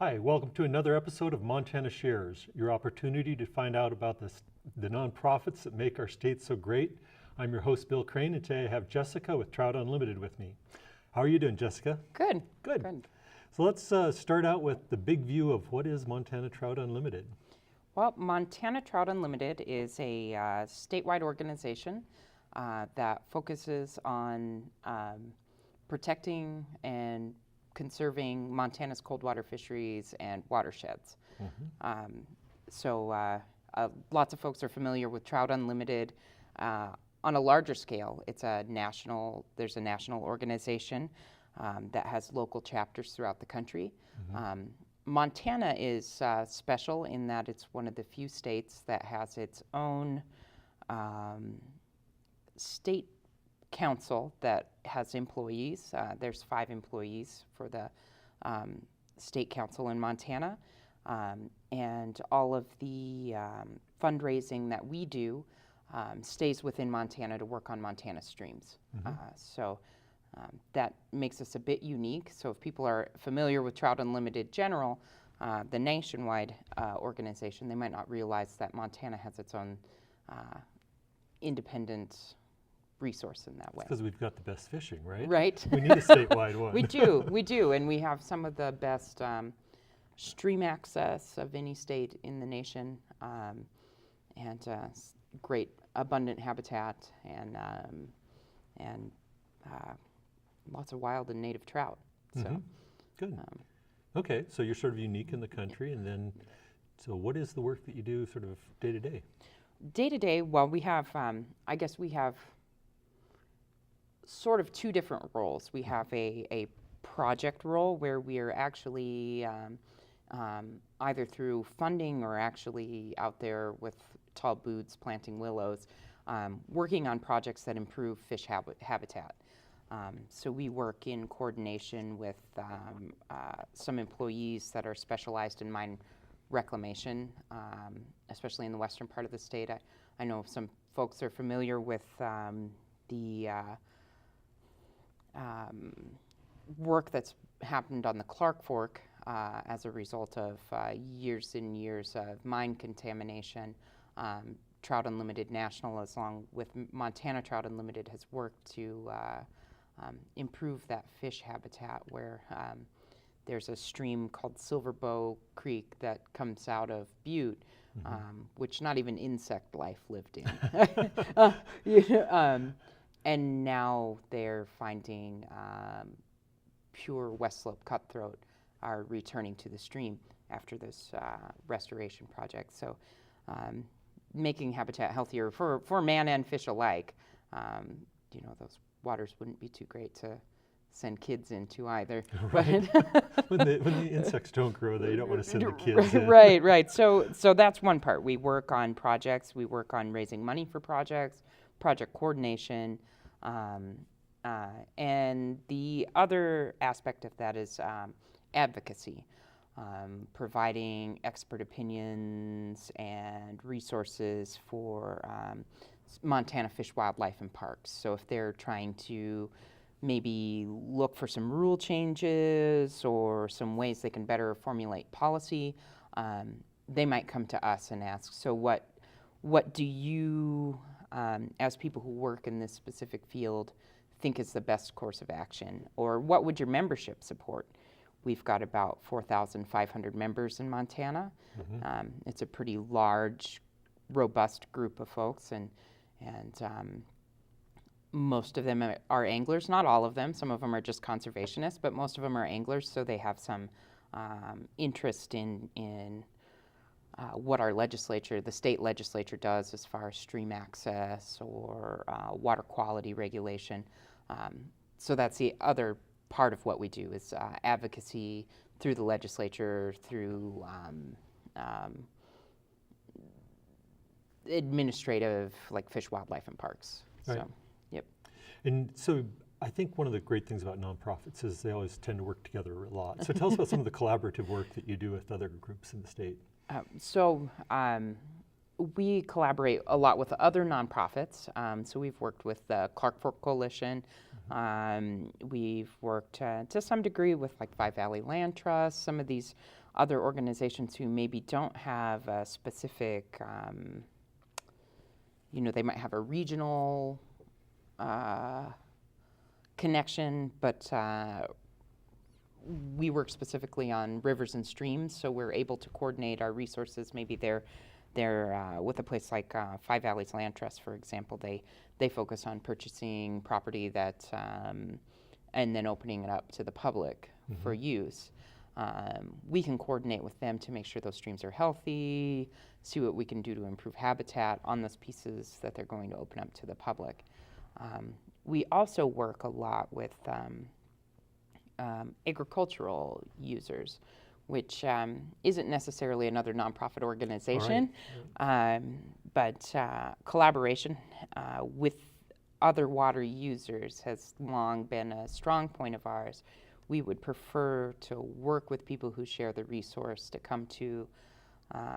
Hi, welcome to another episode of Montana Shares, your opportunity to find out about the nonprofits that make our state so great. I'm your host, Bill Crane, and today I have Jessica with Trout Unlimited with me. How are you doing, Jessica? Good. Good. So let's start out with the big view of what is Montana Trout Unlimited. Well, Montana Trout Unlimited is a statewide organization that focuses on protecting and conserving Montana's cold water fisheries and watersheds. Lots of folks are familiar with Trout Unlimited. On a larger scale, there's a national organization that has local chapters throughout the country. Montana is special in that it's one of the few states that has its own state council that has employees. There's 5 employees for the state council in Montana. And all of the fundraising that we do stays within Montana to work on Montana streams. That makes us a bit unique. So if people are familiar with Trout Unlimited General, the nationwide organization, they might not realize that Montana has its own independent resource in that way. Because we've got the best fishing, right? Right. We need a statewide one. We do, and we have some of the best stream access of any state in the nation, and great abundant habitat and lots of wild and native trout. So, good. Okay, so you're sort of unique in the country, and then, so what is the work that you do sort of day to day? Day to day, well, we have, I guess we have sort of 2 different roles. We have a project role where we are actually either through funding or actually out there with tall boots planting willows, working on projects that improve fish habitat. So we work in coordination with some employees that are specialized in mine reclamation, especially in the western part of the state. I know some folks are familiar with the work that's happened on the Clark Fork as a result of years and years of mine contamination. Trout Unlimited National, along with Montana Trout Unlimited, has worked to improve that fish habitat where there's a stream called Silver Bow Creek that comes out of Butte, which not even insect life lived in. And now they're finding pure West Slope cutthroat are returning to the stream after this restoration project. So making habitat healthier for man and fish alike. Those waters wouldn't be too great to send kids into either. Right. when the insects don't grow, they don't want to send the kids in. Right. So that's one part. We work on projects. We work on raising money for projects, project coordination, and the other aspect of that is advocacy, providing expert opinions and resources for Montana Fish, Wildlife, and Parks. So if they're trying to maybe look for some rule changes or some ways they can better formulate policy, they might come to us and ask, so what do you, as people who work in this specific field, think is the best course of action? Or what would your membership support? We've got about 4,500 members in Montana. It's a pretty large, robust group of folks, and most of them are anglers. Not all of them. Some of them are just conservationists, but most of them are anglers, so they have some interest in what our legislature, the state legislature, does as far as stream access or water quality regulation. So that's the other part of what we do is advocacy through the legislature, through administrative, like Fish, Wildlife, and Parks. Right. So, yep. And so I think one of the great things about nonprofits is they always tend to work together a lot. So tell us about some of the collaborative work that you do with other groups in the state. We collaborate a lot with other nonprofits. So we've worked with the Clark Fork Coalition. We've worked to some degree with like Five Valley Land Trust, some of these other organizations who maybe don't have a specific, they might have a regional connection, but we work specifically on rivers and streams, so we're able to coordinate our resources. Maybe they're with a place like Five Valleys Land Trust, for example. They focus on purchasing property that and then opening it up to the public for use. We can coordinate with them to make sure those streams are healthy, see what we can do to improve habitat on those pieces that they're going to open up to the public. We also work a lot with agricultural users, which isn't necessarily another nonprofit organization, but collaboration with other water users has long been a strong point of ours. We would prefer to work with people who share the resource to come to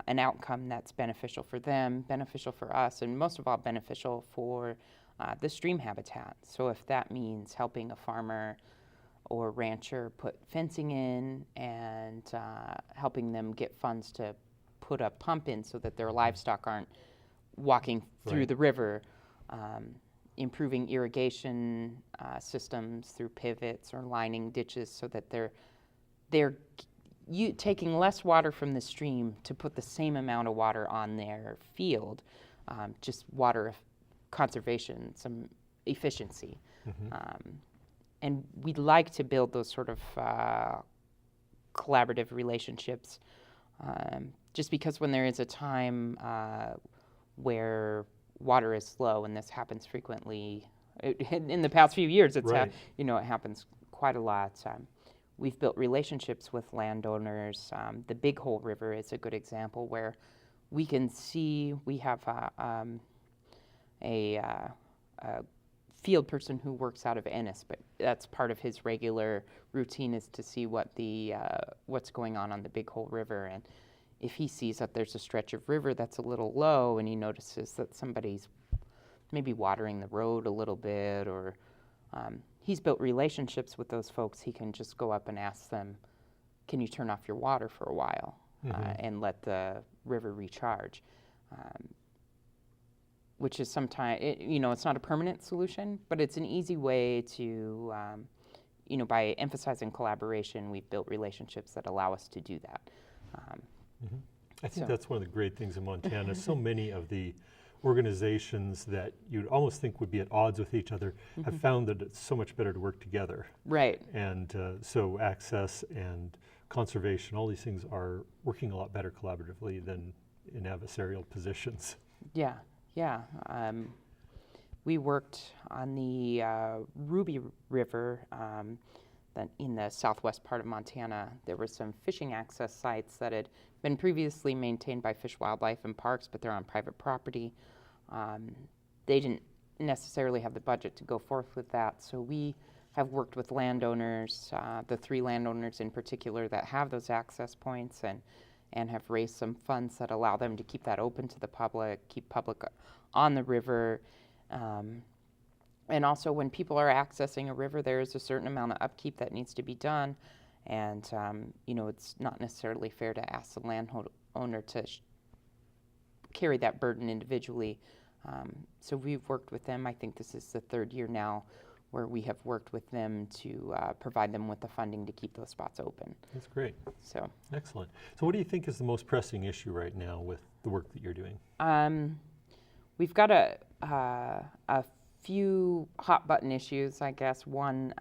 an outcome that's beneficial for them, beneficial for us, and most of all beneficial for the stream habitat. So if that means helping a farmer or rancher put fencing in and helping them get funds to put a pump in so that their livestock aren't walking through the river, improving irrigation systems through pivots or lining ditches so that they're taking less water from the stream to put the same amount of water on their field, just water conservation, some efficiency. And we'd like to build those sort of collaborative relationships, just because when there is a time where water is low, and this happens frequently, in the past few years, it happens quite a lot. We've built relationships with landowners. The Big Hole River is a good example where we can see, we have a field person who works out of Ennis, but that's part of his regular routine is to see what's going on the Big Hole River. And if he sees that there's a stretch of river that's a little low and he notices that somebody's maybe watering the road a little bit, or he's built relationships with those folks, he can just go up and ask them, can you turn off your water for a while and let the river recharge? Which is sometimes, it's not a permanent solution, but it's an easy way to, by emphasizing collaboration, we've built relationships that allow us to do that. I think that's one of the great things in Montana. So many of the organizations that you'd almost think would be at odds with each other have found that it's so much better to work together. Right. And so access and conservation, all these things are working a lot better collaboratively than in adversarial positions. Yeah. We worked on the Ruby River that in the southwest part of Montana. There were some fishing access sites that had been previously maintained by Fish, Wildlife, and Parks, but they're on private property. They didn't necessarily have the budget to go forth with that, so we have worked with landowners, the 3 landowners in particular that have those access points, and have raised some funds that allow them to keep that open to the public, keep public on the river. And also when people are accessing a river, there is a certain amount of upkeep that needs to be done. And, it's not necessarily fair to ask the landowner to carry that burden individually. So we've worked with them. I think this is the 3rd year now where we have worked with them to provide them with the funding to keep those spots open. That's great. So excellent. So what do you think is the most pressing issue right now with the work that you're doing? We've got a few hot button issues, I guess. One,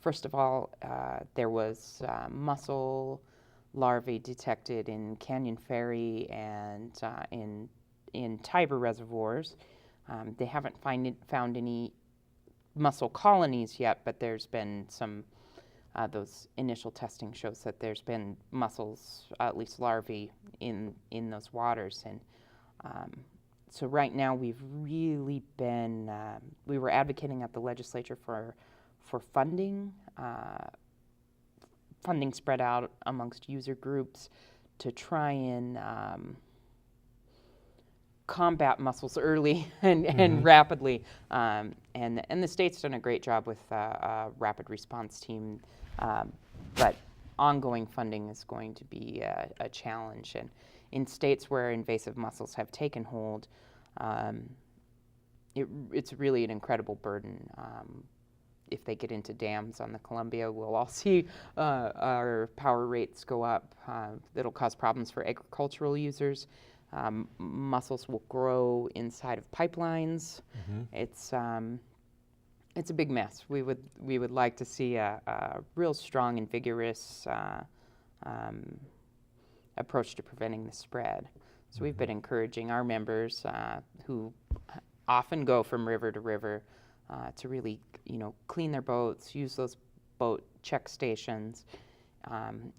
first of all, there was mussel larvae detected in Canyon Ferry and in Tiber reservoirs. They haven't found any mussel colonies yet, but there's been some, those initial testing shows that there's been mussels, at least larvae, in those waters. And so right now we've really been, we were advocating at the legislature for funding, funding spread out amongst user groups to try and combat mussels early and rapidly. And the state's done a great job with a rapid response team. But ongoing funding is going to be a challenge. And in states where invasive mussels have taken hold, it's really an incredible burden. If they get into dams on the Columbia, we'll all see our power rates go up. It'll cause problems for agricultural users. Mussels will grow inside of pipelines. It's a big mess. We would like to see a real strong and vigorous approach to preventing the spread. So we've been encouraging our members who often go from river to river to really, clean their boats, use those boat check stations.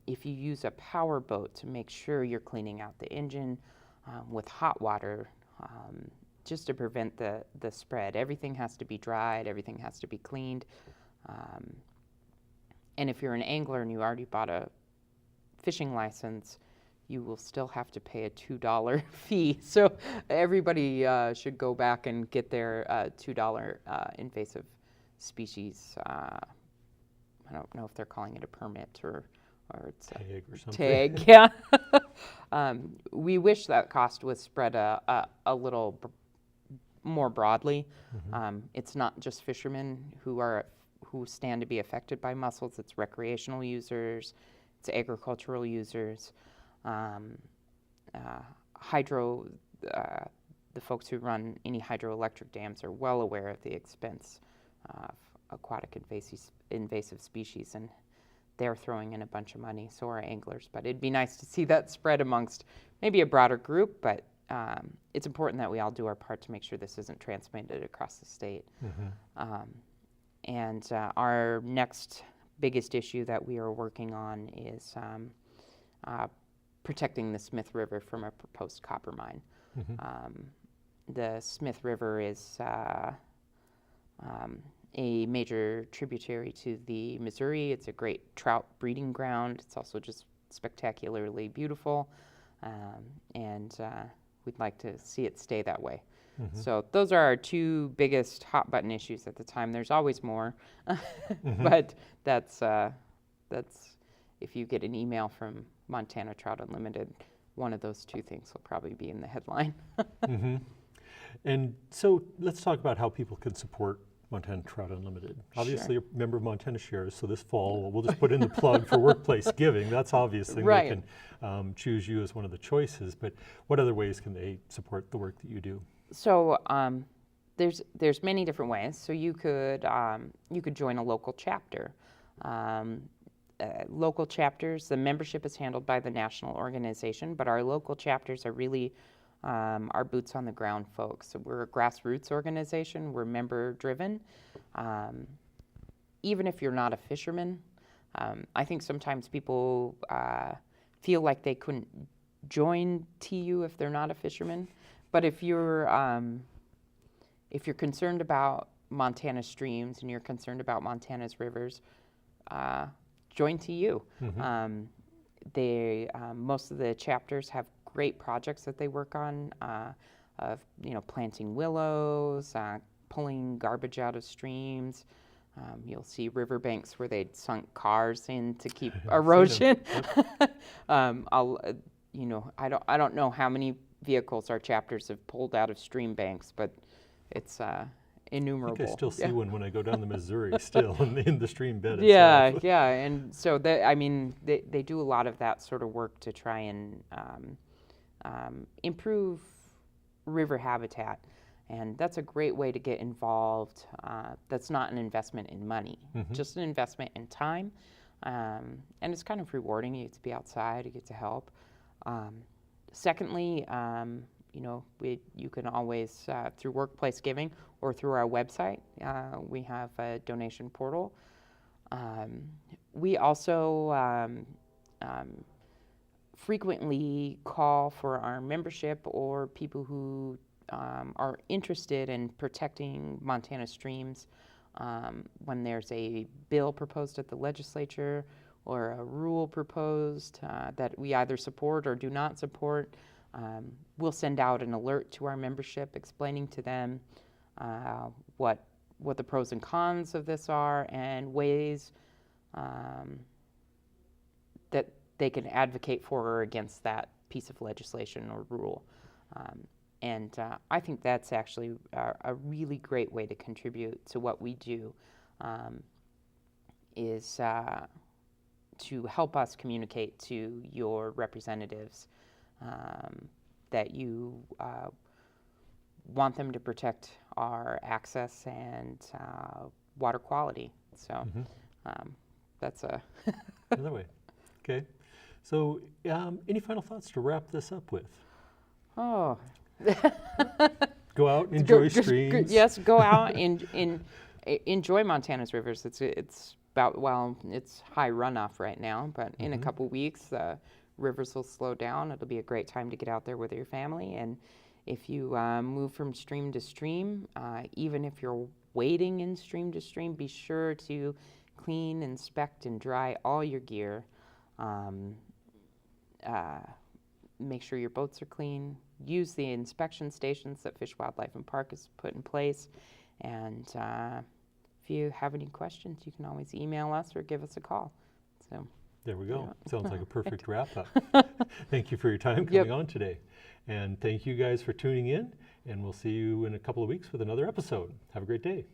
If you use a power boat, to make sure you're cleaning out the engine with hot water, just to prevent the spread. Everything has to be dried, everything has to be cleaned. And if you're an angler and you already bought a fishing license, you will still have to pay a $2 fee. So everybody should go back and get their $2 invasive species. I don't know if they're calling it a permit or it's tag or something. Tag, yeah. We wish that cost was spread a little more broadly. It's not just fishermen who stand to be affected by mussels. It's recreational users, it's agricultural users. The folks who run any hydroelectric dams are well aware of the expense of aquatic invasive species, and they're throwing in a bunch of money, so are anglers. But it'd be nice to see that spread amongst maybe a broader group, but it's important that we all do our part to make sure this isn't transmitted across the state. And our next biggest issue that we are working on is protecting the Smith River from a proposed copper mine. The Smith River is a major tributary to the Missouri. It's a great trout breeding ground. It's also just spectacularly beautiful, and we'd like to see it stay that way. So those are our two biggest hot button issues at the time. There's always more, but that's if you get an email from Montana Trout Unlimited, one of those two things will probably be in the headline. And so let's talk about how people can support Montana Trout Unlimited. Obviously, you're a member of Montana Shares, so this fall we'll just put in the plug for workplace giving. That's obvious thing. Right. They can choose you as one of the choices, but what other ways can they support the work that you do? So there's many different ways. So you could join a local chapter. Local chapters, the membership is handled by the national organization, but our local chapters are really our boots on the ground folks. So we're a grassroots organization. We're member driven. Even if you're not a fisherman, I think sometimes people feel like they couldn't join TU if they're not a fisherman. But if you're concerned about Montana's streams and you're concerned about Montana's rivers, join TU. Most of the chapters have great projects that they work on, of planting willows, pulling garbage out of streems. You'll see riverbanks where they'd sunk cars in to keep erosion. I don't know how many vehicles our chapters have pulled out of stream banks, but it's innumerable. I think I still see one when I go down the Missouri still in the stream bed itself. itself. Yeah, and so they do a lot of that sort of work to try and improve river habitat, and that's a great way to get involved. That's not an investment in money, just an investment in time, and it's kind of rewarding. You get to be outside, you get to help. Secondly, you can always, through workplace giving or through our website, we have a donation portal. We also frequently call for our membership or people who are interested in protecting Montana streams when there's a bill proposed at the legislature or a rule proposed that we either support or do not support. We'll send out an alert to our membership explaining to them what the pros and cons of this are and ways that they can advocate for or against that piece of legislation or rule. And I think that's actually a really great way to contribute to what we do, is to help us communicate to your representatives that you want them to protect our access and water quality. So that's a Another way. Okay. So any final thoughts to wrap this up with? oh. Go out, enjoy streams. Yes, go out and enjoy Montana's rivers. It's about, well, it's high runoff right now, but in a couple weeks, rivers will slow down. It'll be a great time to get out there with your family. And if you move from stream to stream, even if you're wading in stream to stream, be sure to clean, inspect, and dry all your gear. Make sure your boats are clean. Use the inspection stations that Fish, Wildlife, and Park has put in place. And if you have any questions, you can always email us or give us a call. So there we go. Sounds like a perfect wrap-up. Thank you for your time coming on today. And thank you guys for tuning in. And we'll see you in a couple of weeks with another episode. Have a great day.